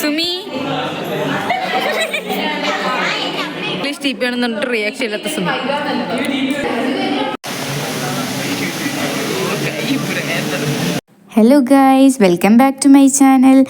Sumi English ടീപ്പി ആണെന്ന് reaction ഇല്ലാത്ത സുമി. Hello guys, welcome back to my channel.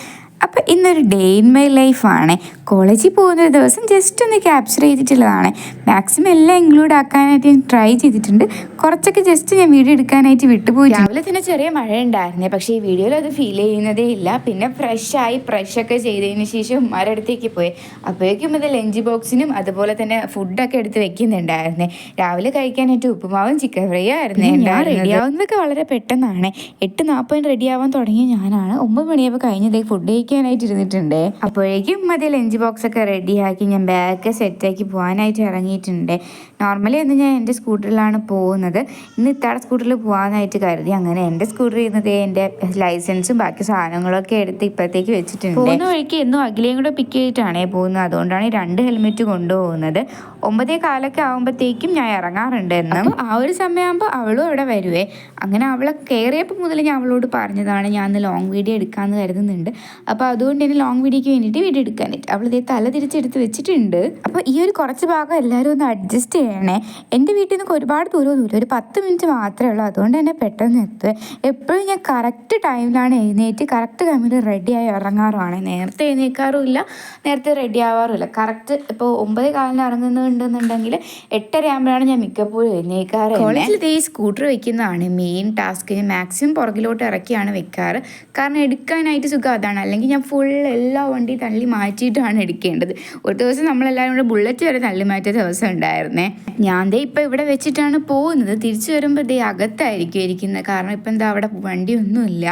അപ്പോൾ ഇന്നൊരു ഡേ ഇൻ മൈ ലൈഫാണ്. കോളേജിൽ പോകുന്ന ദിവസം ജസ്റ്റ് ഒന്ന് ക്യാപ്ചർ ചെയ്തിട്ടുള്ളതാണ്. മാക്സിമം എല്ലാം ഇൻക്ലൂഡ് ആക്കാനായിട്ട് ഞാൻ ട്രൈ ചെയ്തിട്ടുണ്ട്. കുറച്ചൊക്കെ ജസ്റ്റ് ഞാൻ വീഡിയോ എടുക്കാനായിട്ട് വിട്ടുപോയി. രാവിലെ തന്നെ ചെറിയ മഴ ഉണ്ടായിരുന്നേ, പക്ഷേ ഈ വീഡിയോയിൽ അത് ഫീൽ ചെയ്യുന്നതേ ഇല്ല. പിന്നെ ഫ്രഷൊക്കെ ചെയ്തതിന് ശേഷം ഉമ്മാരുടെ അടുത്തേക്ക് പോയി. അപ്പോഴേക്കും ഇത് ലഞ്ച് ബോക്സിനും അതുപോലെ തന്നെ ഫുഡൊക്കെ എടുത്ത് വെക്കുന്നുണ്ടായിരുന്നേ. രാവിലെ കഴിക്കാനായിട്ട് ഉപ്പുമാവും ചിക്കൻ ഫ്രൈ ആയിരുന്നേ. ഞാൻ റെഡി ആവുന്നതൊക്കെ വളരെ പെട്ടെന്നാണ്. 8:40 റെഡി ആവാൻ തുടങ്ങിയ ഞാനാണ് 9 മണിയാകുമ്പോൾ കഴിഞ്ഞതേ ഫുഡ് കഴിക്കാനായിട്ട് ഇരുന്നിട്ടുണ്ട്. അപ്പോഴേക്കും മതി ലഞ്ച് ബോക്സ് ഒക്കെ റെഡിയാക്കി ഞാൻ ബാഗ് സെറ്റാക്കി പോകാനായിട്ട് ഇറങ്ങിയിട്ടുണ്ട്. നോർമലി ഇന്ന് ഞാൻ എൻ്റെ സ്കൂട്ടറിലാണ് പോകുന്നത്. ഇന്ന് ഇത്താടെ സ്കൂട്ടറിൽ പോകാനായിട്ട് കരുതി. അങ്ങനെ എൻ്റെ സ്കൂട്ടറിൽ ഇരുന്നത് എൻ്റെ ലൈസൻസും ബാക്കി സാധനങ്ങളൊക്കെ എടുത്ത് ഇപ്പോഴത്തേക്ക് വെച്ചിട്ടുണ്ട്. പോകുന്ന വഴിക്ക് എന്നും അഖിലയും കൂടെ പിക്ക് ചെയ്തിട്ടാണേ പോകുന്നത്. അതുകൊണ്ടാണ് 2 ഹെൽമെറ്റ് കൊണ്ടുപോകുന്നത്. 9:15 ആകുമ്പോഴത്തേക്കും ഞാൻ ഇറങ്ങാറുണ്ട് എന്നും. ആ ഒരു സമയമാകുമ്പോൾ അവളും അവിടെ വരുവേ. അങ്ങനെ അവളെ കയറിയപ്പോൾ മുതൽ ഞാൻ അവളോട് പറഞ്ഞതാണ് ഞാൻ ഇന്ന് ലോങ് വീഡിയോ എടുക്കാമെന്ന് കരുതുന്നുണ്ട്. അപ്പോൾ അതുകൊണ്ട് തന്നെ ലോങ് വീഡിയോയ്ക്ക് വേണ്ടിയിട്ട് വീഡിയോ എടുക്കാനായിട്ട് അവളിതേ തല തിരിച്ചെടുത്ത് വെച്ചിട്ടുണ്ട്. അപ്പോൾ ഈ ഒരു കുറച്ച് ഭാഗം എല്ലാവരും ഒന്ന് അഡ്ജസ്റ്റ് ചെയ്യണേ. എൻ്റെ വീട്ടിൽ നിന്നൊക്കെ ഒരുപാട് ദൂരമൊന്നുമില്ല, ഒരു 10 മിനിറ്റ് മാത്രമേ ഉള്ളൂ. അതുകൊണ്ട് തന്നെ പെട്ടെന്ന് എത്തുക. എപ്പോഴും ഞാൻ കറക്റ്റ് ടൈമിലാണ് എഴുന്നേറ്റ് കറക്റ്റ് ടൈമിൽ റെഡിയായി ഇറങ്ങാറുമാണ്. നേരത്തെ എഴുന്നേൽക്കാറുമില്ല, നേരത്തെ റെഡി ആവാറുമില്ല. കറക്റ്റ് ഇപ്പോൾ 9:15 ഇറങ്ങുന്നുണ്ടെന്നുണ്ടെങ്കിൽ 8:30 ആകുമ്പോഴാണ് ഞാൻ മിക്കപ്പോഴും എഴുന്നേൽക്കാറ്. കോളേജിൽ ഇതേ സ്കൂട്ടർ വെക്കുന്നതാണ് മെയിൻ ടാസ്ക്. ഞാൻ മാക്സിമം പുറകിലോട്ട് ഇറക്കിയാണ് വെക്കാറ്. കാരണം എടുക്കാനായിട്ട് സുഖം അതാണ്. അല്ലെങ്കിൽ ഞാൻ ഫുൾ എല്ലാ വണ്ടി തള്ളി മാറ്റിയിട്ടാണ് എടുക്കേണ്ടത്. ഒരു ദിവസം നമ്മളെല്ലാവരും കൂടെ ബുള്ളറ്റ് വരെ തള്ളി മാറ്റിയ ദിവസം ഉണ്ടായിരുന്നേ. ഞാൻ ഇപ്പോൾ ഇവിടെ വെച്ചിട്ടാണ് പോകുന്നത്. തിരിച്ചു വരുമ്പോൾ അകത്തായിരിക്കും ഇരിക്കുന്നത്. കാരണം ഇപ്പം എന്താ അവിടെ വണ്ടിയൊന്നുമില്ല.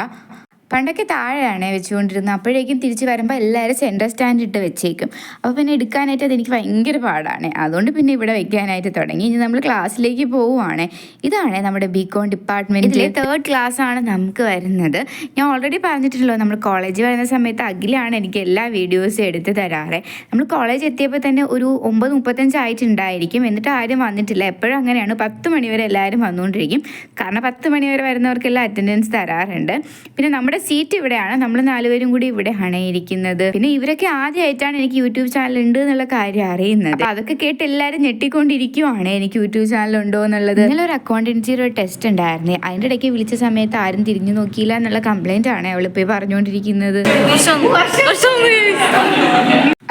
പണ്ടൊക്കെ താഴെയാണ് വെച്ചുകൊണ്ടിരുന്നത്. അപ്പോഴേക്കും തിരിച്ച് വരുമ്പോൾ എല്ലാവരും സെൻട്രൽ സ്റ്റാൻഡ് ഇട്ട് വെച്ചേക്കും. അപ്പോൾ പിന്നെ എടുക്കാനായിട്ട് അതെനിക്ക് ഭയങ്കര പാടാണ്. അതുകൊണ്ട് പിന്നെ ഇവിടെ വെക്കാനായിട്ട് തുടങ്ങി. ഇനി നമ്മൾ ക്ലാസ്സിലേക്ക് പോവുകയാണ്. ഇതാണ് നമ്മുടെ ബികോം ഡിപ്പാർട്ട്മെൻറ്റിലെ 3rd ക്ലാസ്സാണ് നമുക്ക് വരുന്നത്. ഞാൻ ഓൾറെഡി പറഞ്ഞിട്ടുള്ളൂ, നമ്മൾ കോളേജിൽ വരുന്ന സമയത്ത് അഖിലാണ് എനിക്ക് എല്ലാ വീഡിയോസും എടുത്ത് തരാറ്. നമ്മൾ കോളേജ് എത്തിയപ്പോൾ തന്നെ ഒരു 9:35 ആയിട്ടുണ്ടായിരിക്കും. എന്നിട്ട് ആരും വന്നിട്ടില്ല. എപ്പോഴും അങ്ങനെയാണ്. 10 മണി വരെ എല്ലാവരും വന്നുകൊണ്ടിരിക്കും. കാരണം 10 മണി വരെ വരുന്നവർക്കെല്ലാം അറ്റൻഡൻസ് തരാറുണ്ട്. പിന്നെ നമ്മുടെ സീറ്റ് ഇവിടെയാണ്. നമ്മൾ 4 പേരും കൂടി ഇവിടെയാണ് ഇരിക്കുന്നത്. പിന്നെ ഇവരൊക്കെ ആദ്യമായിട്ടാണ് എനിക്ക് യൂട്യൂബ് ചാനൽ ഉണ്ട് എന്നുള്ള കാര്യം അറിയുന്നത്. അതൊക്കെ കേട്ട് എല്ലാവരും ഞെട്ടിക്കൊണ്ടിരിക്കുവാണ് എനിക്ക് യൂട്യൂബ് ചാനൽ ഉണ്ടോ എന്നുള്ളത്. ഇന്നലെ ഒരു അക്കൗണ്ടൻസിയുടെ ഒരു ടെസ്റ്റ് ഉണ്ടായിരുന്നേ. അതിൻ്റെ ഇടയ്ക്ക് വിളിച്ച സമയത്ത് ആരും തിരിഞ്ഞു നോക്കിയില്ല എന്നുള്ള കംപ്ലൈൻ്റ് ആണ് അവളിപ്പോൾ പറഞ്ഞുകൊണ്ടിരിക്കുന്നത്.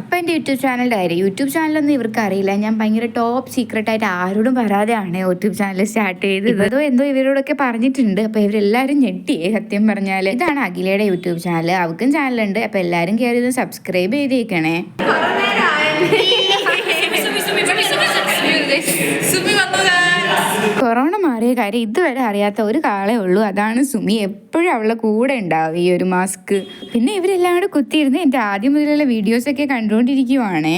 അപ്പം എൻ്റെ യൂട്യൂബ് ചാനലിൻ്റെ കാര്യം, യൂട്യൂബ് ചാനലൊന്നും ഇവർക്ക് അറിയില്ല. ഞാൻ ഭയങ്കര ടോപ്പ് സീക്രട്ടായിട്ട് ആരോടും പറയാതെയാണ് യൂട്യൂബ് ചാനൽ സ്റ്റാർട്ട് ചെയ്തത്. എന്തോ ഇവരോടൊക്കെ പറഞ്ഞിട്ടുണ്ട്. അപ്പോൾ ഇവരെല്ലാവരും ഞെട്ടിയേ സത്യം പറഞ്ഞാൽ. ഇതാണ് അഖിലയുടെ യൂട്യൂബ് ചാനൽ. അവർക്കും ചാനലുണ്ട്. അപ്പോൾ എല്ലാവരും കയറി ഇത് സബ്സ്ക്രൈബ് ചെയ്തേക്കണേ. കൊറോണ മാറിയ കാര്യം ഇതുവരെ അറിയാത്ത ഒരു കാളേ ഉള്ളൂ, അതാണ് സുമി. എപ്പോഴും അവളുടെ കൂടെ ഉണ്ടാവും ഈ ഒരു മാസ്ക്. പിന്നെ ഇവരെല്ലാം കൂടെ കുത്തിയിരുന്ന് എൻ്റെ ആദ്യം മുതലുള്ള വീഡിയോസൊക്കെ കണ്ടുകൊണ്ടിരിക്കുവാണേ.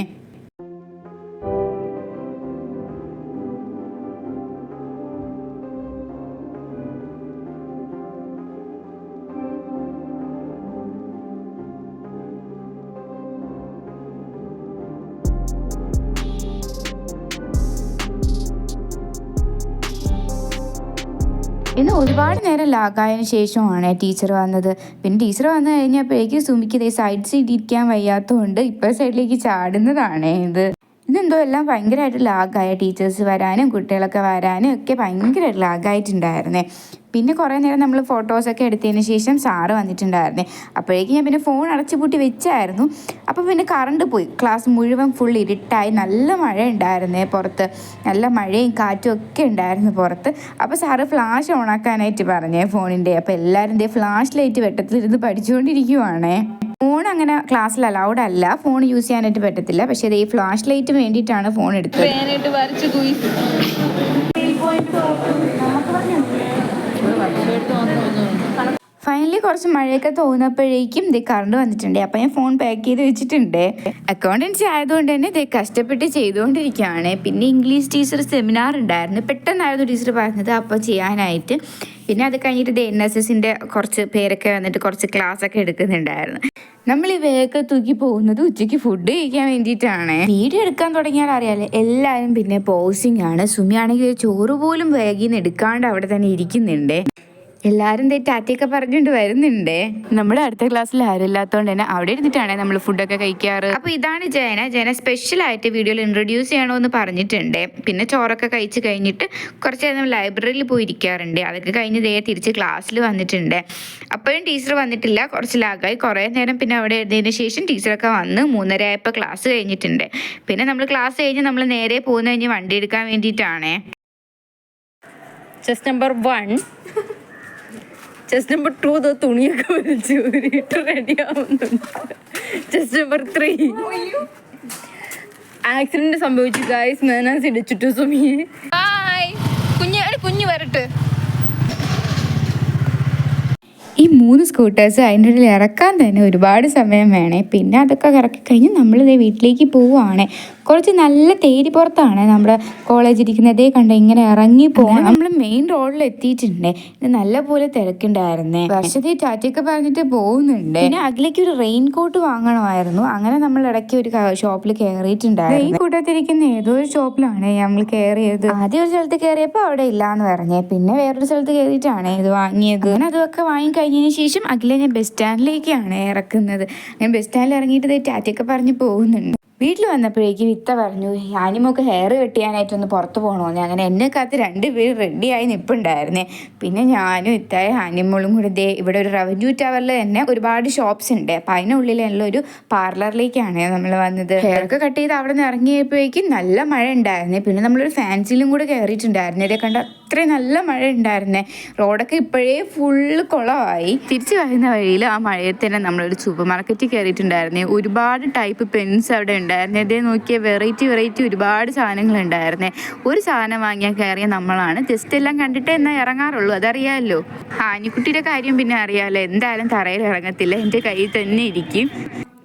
ഇന്ന് ഒരുപാട് നേരം ലാഗായതിനു ശേഷമാണ് ടീച്ചർ വന്നത്. പിന്നെ ടീച്ചർ വന്നു കഴിഞ്ഞപ്പോഴേക്കും സുമിക്ക് സൈഡ് സീറ്റ് ഇരിക്കാൻ വയ്യാത്തതുകൊണ്ട് ഇപ്പോൾ സൈഡിലേക്ക് ചാടുന്നതാണ്. ഇതെന്തോ എല്ലാം ഭയങ്കരമായിട്ട് ലാഗായ. ടീച്ചേഴ്സ് വരാനും കുട്ടികളൊക്കെ വരാനും ഒക്കെ ഭയങ്കരമായിട്ട് ലാഗായിട്ടുണ്ടായിരുന്നേ. പിന്നെ കുറേ നേരം നമ്മൾ ഫോട്ടോസൊക്കെ എടുത്തതിന് ശേഷം സാറ് വന്നിട്ടുണ്ടായിരുന്നേ. അപ്പോഴേക്കും ഞാൻ പിന്നെ ഫോൺ അടച്ചുപൂട്ടി വെച്ചായിരുന്നു. അപ്പോൾ പിന്നെ കറണ്ട് പോയി. ക്ലാസ് മുഴുവൻ ഫുൾ ഇരുട്ടായി. നല്ല മഴ ഉണ്ടായിരുന്നേ പുറത്ത്. നല്ല മഴയും കാറ്റും ഒക്കെ ഉണ്ടായിരുന്നു പുറത്ത്. അപ്പോൾ സാറ് ഫ്ലാഷ് ഓണാക്കാനായിട്ട് പറഞ്ഞേ ഫോണിൻ്റെ. അപ്പോൾ എല്ലാവരും ഫ്ലാഷ് ലൈറ്റ് വെട്ടത്തിലിരുന്ന് പഠിച്ചുകൊണ്ടിരിക്കുവാണേ. ഫോൺ അങ്ങനെ ക്ലാസ്സിൽ അലൗഡ് അല്ല, ഫോൺ യൂസ് ചെയ്യാനായിട്ട് പറ്റത്തില്ല. പക്ഷേ ഈ ഫ്ലാഷ് ലൈറ്റ് വേണ്ടിയിട്ടാണ് ഫോൺ എടുത്തത്. ഫൈനലി കുറച്ച് മഴയൊക്കെ തോന്നുമ്പോഴേക്കും കറണ്ട് വന്നിട്ടുണ്ട്. അപ്പം ഞാൻ ഫോൺ പാക്ക് ചെയ്ത് വെച്ചിട്ടുണ്ട്. അക്കൗണ്ടൻസി ആയതുകൊണ്ട് തന്നെ കഷ്ടപ്പെട്ട് ചെയ്തുകൊണ്ടിരിക്കുകയാണ്. പിന്നെ ഇംഗ്ലീഷ് ടീച്ചർ സെമിനാർ ഉണ്ടായിരുന്നു. പെട്ടെന്നായിരുന്നു ടീച്ചർ പറഞ്ഞത് അപ്പോൾ ചെയ്യാനായിട്ട്. പിന്നെ അത് കഴിഞ്ഞിട്ട് NSSൻ്റെ കുറച്ച് പേരൊക്കെ വന്നിട്ട് കുറച്ച് ക്ലാസ്സൊക്കെ എടുക്കുന്നുണ്ടായിരുന്നു. നമ്മൾ ഈ വേഗം തൂക്കി പോകുന്നത് ഉച്ചയ്ക്ക് ഫുഡ് കഴിക്കാൻ വേണ്ടിയിട്ടാണ്. വീഡിയോ എടുക്കാൻ തുടങ്ങിയാൽ അറിയാലേ എല്ലാവരും പിന്നെ പോസിങ് ആണ്. സുമിയാണെങ്കിൽ ചോറ് പോലും വേഗം എടുക്കാണ്ട് അവിടെ തന്നെ ഇരിക്കുന്നുണ്ട്. എല്ലാവരും ടാറ്റയൊക്കെ പറഞ്ഞുകൊണ്ട് വരുന്നുണ്ടേ. നമ്മുടെ അടുത്ത ക്ലാസ്സിൽ ആരും ഇല്ലാത്തതുകൊണ്ട് തന്നെ അവിടെ ഇരുന്നിട്ടാണ് നമ്മൾ ഫുഡൊക്കെ കഴിക്കാറ്. അപ്പോൾ ഇതാണ് ജയന സ്പെഷ്യലായിട്ട് വീഡിയോയിൽ ഇൻട്രൊഡ്യൂസ് ചെയ്യണമെന്ന് പറഞ്ഞിട്ടുണ്ട്. പിന്നെ ചോറൊക്കെ കഴിച്ച് കഴിഞ്ഞിട്ട് കുറച്ച് നേരം ലൈബ്രറിയിൽ പോയി ഇരിക്കാറുണ്ട്. അതൊക്കെ കഴിഞ്ഞ് തിരിച്ച് ക്ലാസ്സിൽ വന്നിട്ടുണ്ട്. അപ്പോഴും ടീച്ചർ വന്നിട്ടില്ല, കുറച്ച് ലാഗായി. കുറേ നേരം പിന്നെ അവിടെ എഴുതിയതിന് ശേഷം ടീച്ചറൊക്കെ വന്ന് 3:30 ആയപ്പോൾ ക്ലാസ് കഴിഞ്ഞിട്ടുണ്ട്. പിന്നെ നമ്മൾ ക്ലാസ് കഴിഞ്ഞ് നമ്മൾ നേരെ പോകുന്ന വണ്ടി എടുക്കാൻ വേണ്ടിയിട്ടാണ്. ചെസ്റ്റ് നമ്പർ 1, ചെസ്റ്റ് നമ്പർ 2 തുണിയൊക്കെ വലിച്ച് ഊരിയിട്ട് റെഡി ആവുന്നുണ്ട്. ചെസ്റ്റ് നമ്പർ 3 ആക്സിഡന്റ് സംഭവിച്ചു ഗായ്സ്. മേനാസ് ഇടിച്ചിട്ടു സുമിയെ. കുഞ്ഞു വരട്ടെ. ഈ 3 സ്കൂട്ടേഴ്സ് അതിൻ്റെ ഇടയിൽ ഇറക്കാൻ തന്നെ ഒരുപാട് സമയം വേണേ. പിന്നെ അതൊക്കെ ഇറക്കി കഴിഞ്ഞ് നമ്മളിതേ വീട്ടിലേക്ക് പോവുകയാണ്. കുറച്ച് നല്ല തേരി പുറത്താണ് നമ്മുടെ കോളേജ് ഇരിക്കുന്നത്. കണ്ട ഇങ്ങനെ ഇറങ്ങി പോകണം. നമ്മൾ മെയിൻ റോഡിൽ എത്തിയിട്ടുണ്ട്. ഇത് നല്ല പോലെ തിരക്കുണ്ടായിരുന്നേ. വർഷത്തെ ടാറ്റയൊക്കെ പറഞ്ഞിട്ട് പോകുന്നുണ്ട്. പിന്നെ അതിലേക്ക് ഒരു റെയിൻ കോട്ട് വാങ്ങണമായിരുന്നു. അങ്ങനെ നമ്മൾ ഇടയ്ക്ക് ഒരു ഷോപ്പിൽ കയറിയിട്ടുണ്ടായിരുന്നു. ഈ കൂട്ടത്തിരിക്കുന്ന ഏതോ ഒരു ഷോപ്പിലാണ് നമ്മൾ കയറിയത്. ആദ്യം ഒരു സ്ഥലത്ത് കയറിയപ്പോൾ അവിടെ ഇല്ലാന്ന് പറഞ്ഞേ. പിന്നെ വേറൊരു സ്ഥലത്ത് കയറിയിട്ടാണ് ഇത് വാങ്ങിയത്. അങ്ങനെ അതൊക്കെ വാങ്ങിക്കഴിഞ്ഞതിന് ശേഷം അഖിലെ ഞാൻ ബസ് സ്റ്റാൻഡിലേക്കാണ് ഇറക്കുന്നത്. ഞാൻ ബസ് സ്റ്റാൻഡിൽ ഇറങ്ങിയിട്ട് ടാറ്റയൊക്കെ പറഞ്ഞ് പോകുന്നുണ്ട്. വീട്ടിൽ വന്നപ്പോഴേക്കും വിത്ത പറഞ്ഞു ആനിമോക്ക് ഹെയർ കെട്ടിയാനായിട്ടൊന്ന് പുറത്ത് പോകണമെന്ന്. അങ്ങനെ എന്നെ കാത്ത് 2 പേര് റെഡിയായി നിൽപ്പുണ്ടായിരുന്നേ. പിന്നെ ഞാനും ഇത്തായ ആനിമോളും കൂടെ ഇവിടെ ഒരു റവന്യൂ ടവറിൽ തന്നെ ഒരുപാട് ഷോപ്സ് ഉണ്ട്. അപ്പം അതിനുള്ളിലുള്ള ഒരു പാർലറിലേക്കാണ് നമ്മൾ വന്നത്. ഹെയർ ഒക്കെ കട്ട് ചെയ്ത് അവിടെ നിന്ന് ഇറങ്ങിയപ്പോഴേക്കും നല്ല മഴ ഉണ്ടായിരുന്നേ. പിന്നെ നമ്മളൊരു ഫാൻസിലും കൂടെ കയറിയിട്ടുണ്ടായിരുന്നു. ഇതേ കണ്ട അത്രയും നല്ല മഴ ഉണ്ടായിരുന്നേ. റോഡൊക്കെ ഇപ്പോഴേ ഫുള്ള് കുളമായി. തിരിച്ചു വരുന്ന വഴിയിൽ ആ മഴയത്ത് തന്നെ നമ്മളൊരു സൂപ്പർ മാർക്കറ്റിൽ കയറിയിട്ടുണ്ടായിരുന്നേ. ഒരുപാട് ടൈപ്പ് പെൻസ് അവിടെ ഉണ്ടായിരുന്നേ. ഇതേ നോക്കിയ വെറൈറ്റി ഒരുപാട് സാധനങ്ങൾ ഉണ്ടായിരുന്നേ. ഒരു സാധനം വാങ്ങിയാൽ കയറിയ നമ്മളാണ്. ജസ്റ്റ് എല്ലാം കണ്ടിട്ട് എന്നാ ഇറങ്ങാറുള്ളൂ, അതറിയാമല്ലോ. ആനിക്കുട്ടിയുടെ കാര്യം പിന്നെ അറിയാമല്ലോ, എന്തായാലും തറയിൽ ഇറങ്ങത്തില്ല, എൻ്റെ കയ്യിൽ തന്നെ ഇരിക്കും.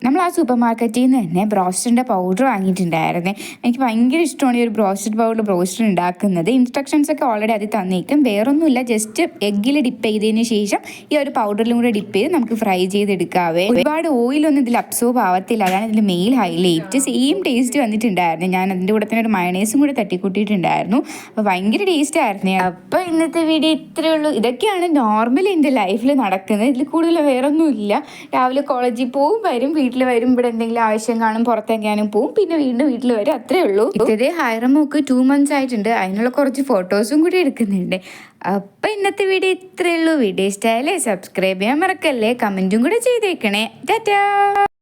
നമ്മൾ ആ സൂപ്പർ മാർക്കറ്റിൽ നിന്ന് തന്നെ ബ്രോസ്റ്ററിൻ്റെ പൗഡർ വാങ്ങിയിട്ടുണ്ടായിരുന്നേ. എനിക്ക് ഭയങ്കര ഇഷ്ടമാണ് ഈ ഒരു ബ്രോസ്റ്റഡ് പൗഡർ ഉണ്ടാക്കുന്നത്. ഇൻസ്ട്രക്ഷൻസ് ഒക്കെ ഓൾറെഡി അതിൽ തന്നേക്കും. വേറൊന്നുമില്ല, ജസ്റ്റ് എഗ്ഗിൽ ഡിപ്പ് ചെയ്തതിന് ശേഷം ഈ ഒരു പൗഡറിലും കൂടെ ഡിപ്പ് ചെയ്ത് നമുക്ക് ഫ്രൈ ചെയ്തെടുക്കാവേ. ഒരുപാട് ഓയിലൊന്നും ഇതിൽ അബ്സോർബ് ആവത്തില്ല, അതാണ് ഇതിൽ മെയിൻ ഹൈലൈറ്റ്. സെയിം ടേസ്റ്റ് വന്നിട്ടുണ്ടായിരുന്നു. ഞാൻ അതിൻ്റെ കൂടെ തന്നെ ഒരു മയണൈസും കൂടെ തട്ടിക്കൂട്ടിയിട്ടുണ്ടായിരുന്നു. അപ്പോൾ ഭയങ്കര ടേസ്റ്റ് ആയിരുന്നു. അപ്പോൾ ഇന്നത്തെ വീഡിയോ ഇത്രയേ ഉള്ളൂ. ഇതൊക്കെയാണ് നോർമലി എൻ്റെ ലൈഫിൽ നടക്കുന്നത്. ഇതിൽ കൂടുതൽ വേറൊന്നുമില്ല. രാവിലെ കോളേജിൽ പോവും, വരും, വീട്ടിൽ വരും, ഇവിടെ എന്തെങ്കിലും ആവശ്യം കാണും, പുറത്തെങ്ങാനും പോവും, പിന്നെ വീണ്ടും വീട്ടിൽ വരും, അത്രേ ഉള്ളൂ. ഇതേ ഹൈറമോക്ക് 2 months ആയിട്ടുണ്ട്. അതിനുള്ള കുറച്ച് ഫോട്ടോസും കൂടി എടുക്കുന്നുണ്ട്. അപ്പം ഇന്നത്തെ വീഡിയോ ഇത്രയേ ഉള്ളൂ. വീഡിയോ ഇഷ്ടമായാലേ സബ്സ്ക്രൈബ് ചെയ്യാൻ മറക്കല്ലേ, കമൻറ്റും കൂടെ ചെയ്തേക്കണേ. ടാറ്റാ.